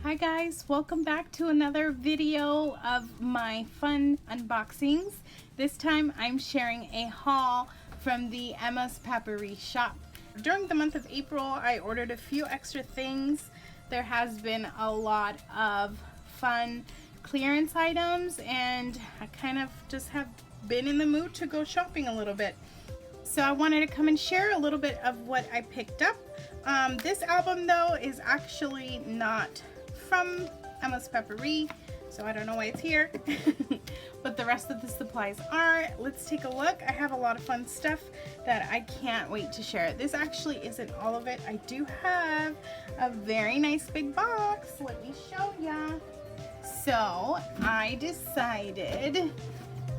Hi guys, welcome back to another video of my fun unboxings. This time I'm sharing a haul from the Emma's Paperie shop. During the month of April, I ordered a few extra things. There has been a lot of fun clearance items and I kind of just have been in the mood to go shopping a little bit. So I wanted to come and share a little bit of what I picked up. This album though is actually not from Emma's Paperie, so I don't know why it's here. But the rest of the supplies are. Let's take a look. I have a lot of fun stuff that I can't wait to share. This actually isn't all of it. I do have a very nice big box. Let me show ya. So I decided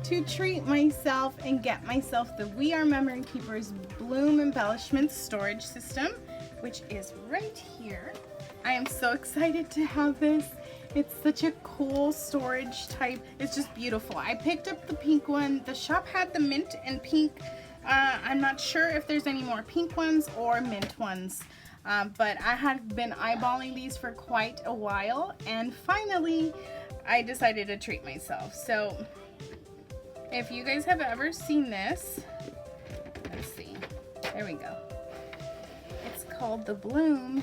to treat myself and get myself the We Are Memory Keepers Bloom Embellishment Storage System, which is right here. I am so excited to have this. It's such a cool storage type. It's just beautiful. I picked up the pink one. The shop had the mint and pink. I'm not sure if there's any more pink ones or mint ones. But I had been eyeballing these for quite a while, and finally I decided to treat myself. So if you guys have ever seen this, let's see, there we go. It's called the Bloom.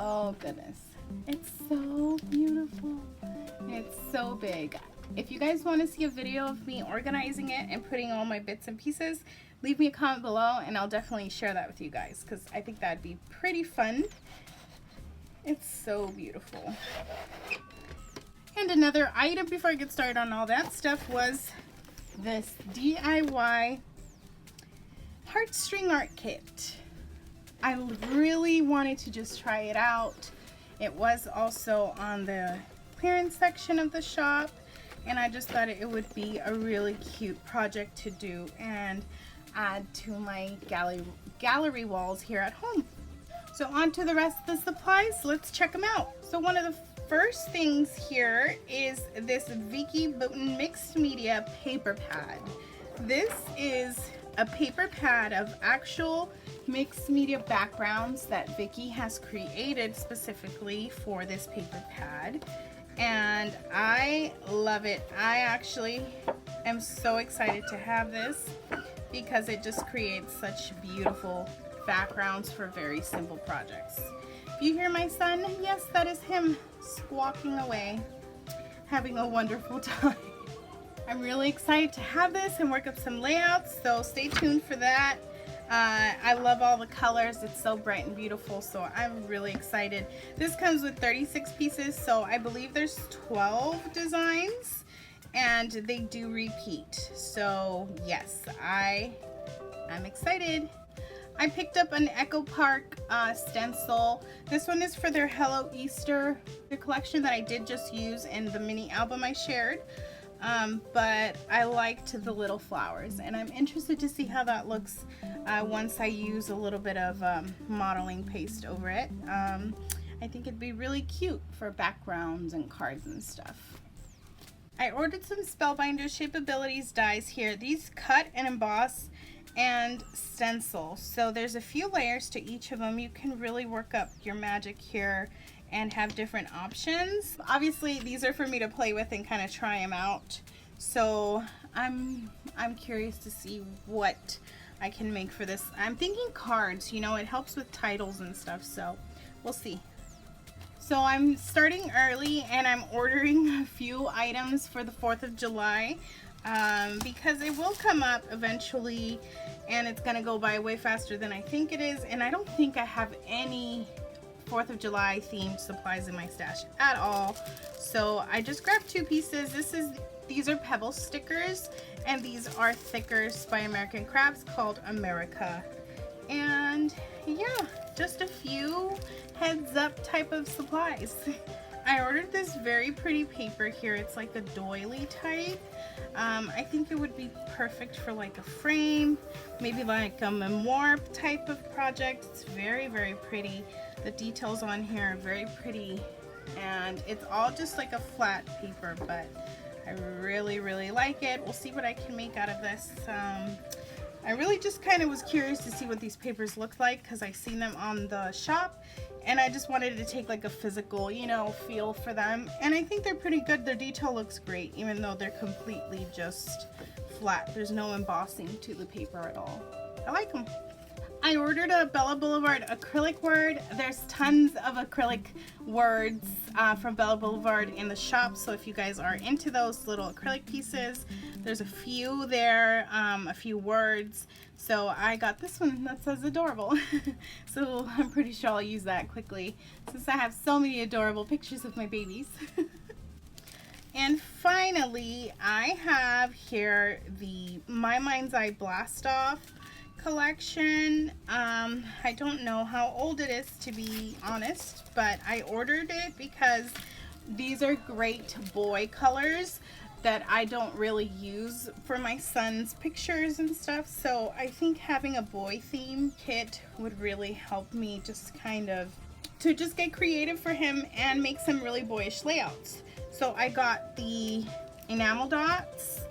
Oh goodness, it's so beautiful. It's so big. If you guys want to see a video of me organizing it and putting all my bits and pieces, leave me a comment below and I'll definitely share that with you guys because I think that'd be pretty fun. It's so beautiful. And another item before I get started on all that stuff was this DIY heartstring art kit. I really wanted to just try it out. It was also on the clearance section of the shop, and I just thought it would be a really cute project to do and add to my gallery walls here at home. So on to the rest of the supplies. Let's check them out. So one of the first things here is this Vicky Bouton mixed media paper pad. This is a paper pad of actual mixed media backgrounds that Vicky has created specifically for this paper pad, and I love it. I actually am so excited to have this because it just creates such beautiful backgrounds for very simple projects. If you hear my son, yes, that is him squawking away, having a wonderful time. I'm really excited to have this and work up some layouts, so stay tuned for that. I love all the colors. It's so bright and beautiful, so I'm really excited. This comes with 36 pieces, so I believe there's 12 designs, and they do repeat. So yes, I'm excited. I picked up an Echo Park stencil. This one is for their Hello Easter, the collection that I did just use in the mini album I shared. But I liked the little flowers, and I'm interested to see how that looks once I use a little bit of modeling paste over it. I think it'd be really cute for backgrounds and cards and stuff. I ordered some Spellbinder Shapeabilities dies here. These cut and emboss and stencil, so there's a few layers to each of them. You can really work up your magic here and have different options. Obviously these are for me to play with and kind of try them out, so I'm curious to see what I can make for this. I'm thinking cards, you know, it helps with titles and stuff, so we'll see. So I'm starting early and I'm ordering a few items for the 4th of July because it will come up eventually and it's gonna go by way faster than I think it is, and I don't think I have any 4th of July themed supplies in my stash at all. So I just grabbed 2 pieces. These are pebble stickers, and these are thickers by American Crafts called America. And yeah, just a few heads up type of supplies. I ordered this very pretty paper here. It's like a doily type. I think it would be perfect for like a frame, maybe like a memoir type of project. It's very, very pretty. The details on here are very pretty, and it's all just like a flat paper, but I really, really like it. We'll see what I can make out of this. I really just kind of was curious to see what these papers look like because I seen them on the shop and I just wanted to take like a physical, you know, feel for them. And I think they're pretty good. Their detail looks great, even though they're completely just flat. There's no embossing to the paper at all. I like them. I ordered a Bella Boulevard acrylic word. There's tons of acrylic words from Bella Boulevard in the shop, so if you guys are into those little acrylic pieces, there's a few there, a few words. So I got this one that says adorable. So I'm pretty sure I'll use that quickly since I have so many adorable pictures of my babies. And finally, I have here the My Mind's Eye Blast Off collection. I don't know how old it is, to be honest, but I ordered it because these are great boy colors that I don't really use for my son's pictures and stuff. So I think having a boy theme kit would really help me just kind of to just get creative for him and make some really boyish layouts. So I got the enamel dots,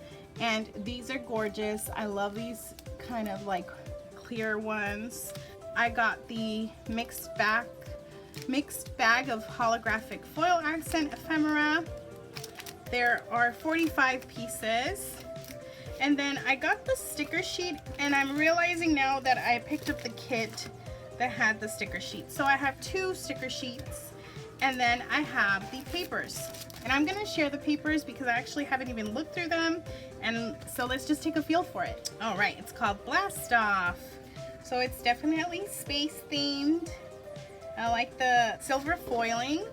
and these are gorgeous. I love these kind of like clear ones. I got the mixed bag of holographic foil accent ephemera. There are 45 pieces. And then I got the sticker sheet, and I'm realizing now that I picked up the kit that had the sticker sheet. So I have 2 sticker sheets, and then I have the papers. And I'm gonna share the papers because I actually haven't even looked through them. And so let's just take a feel for it. All right, it's called Blast Off. So it's definitely space themed. I like the silver foiling.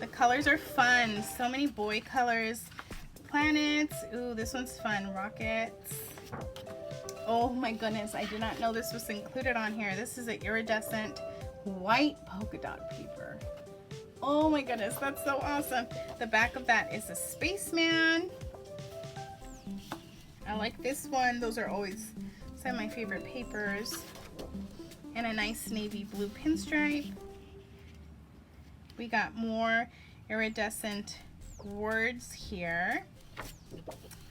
The colors are fun. So many boy colors. Planets. Ooh, this one's fun. Rockets. Oh my goodness, I did not know this was included on here. This is an iridescent white polka dot paper. Oh my goodness, that's so awesome. The back of that is a spaceman. I like this one. Those are always some of my favorite papers. And a nice navy blue pinstripe. We got more iridescent words here.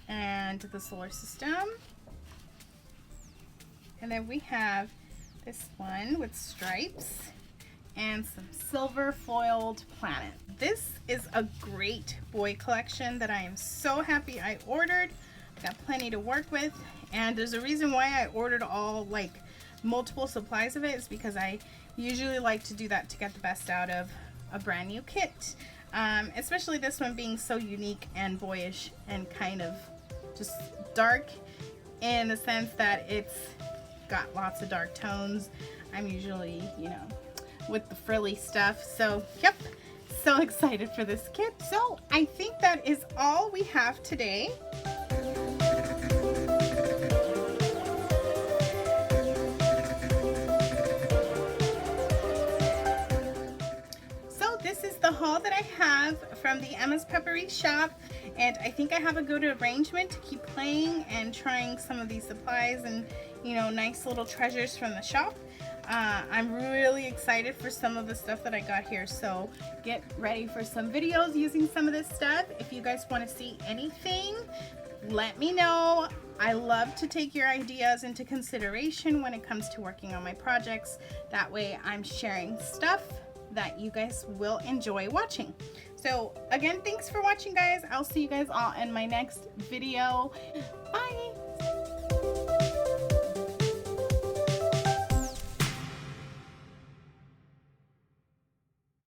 And the solar system. And then we have this one with stripes and some silver foiled planet. This is a great boy collection that I am so happy I ordered. I got plenty to work with, and there's a reason why I ordered all like multiple supplies of it is because I usually like to do that to get the best out of a brand new kit, especially this one being so unique and boyish and kind of just dark in the sense that it's got lots of dark tones. I'm usually, you know, with the frilly stuff. So yep, so excited for this kit. So I think that is all we have today. So this is the haul that I have from the Emma's Paperie shop, and I think I have a good arrangement to keep playing and trying some of these supplies and, you know, nice little treasures from the shop. I'm really excited for some of the stuff that I got here, so get ready for some videos using some of this stuff. If you guys want to see anything, let me know. I love to take your ideas into consideration when it comes to working on my projects. That way I'm sharing stuff that you guys will enjoy watching. So again, thanks for watching, guys. I'll see you guys all in my next video. Bye.